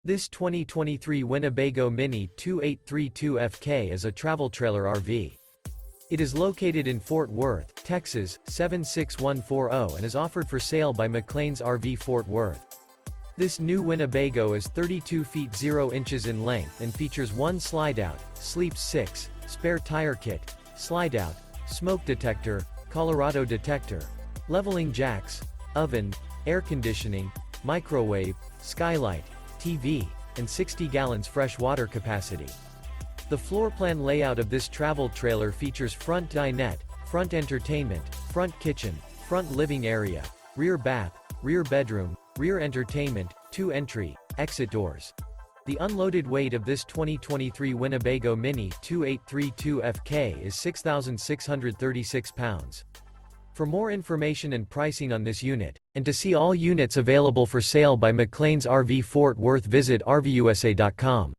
This 2023 Winnebago Minnie 2832FK is a travel trailer RV. It is located in Fort Worth, Texas, 76140 and is offered for sale by McClain's RV Fort Worth. This new Winnebago is 32 feet 0 inches in length and features one slide-out, sleeps 6, spare tire kit, slide-out, smoke detector, Colorado detector, leveling jacks, oven, air conditioning, microwave, skylight, TV, and 60 gallons fresh water capacity. The floor plan layout of this travel trailer features front dinette, front entertainment, front kitchen, front living area, rear bath, rear bedroom, rear entertainment, 2 entry, exit doors. The unloaded weight of this 2023 Winnebago Minnie 2832FK is 6,636 pounds. For more information and pricing on this unit, and to see all units available for sale by McClain's RV Fort Worth, visit RVUSA.com.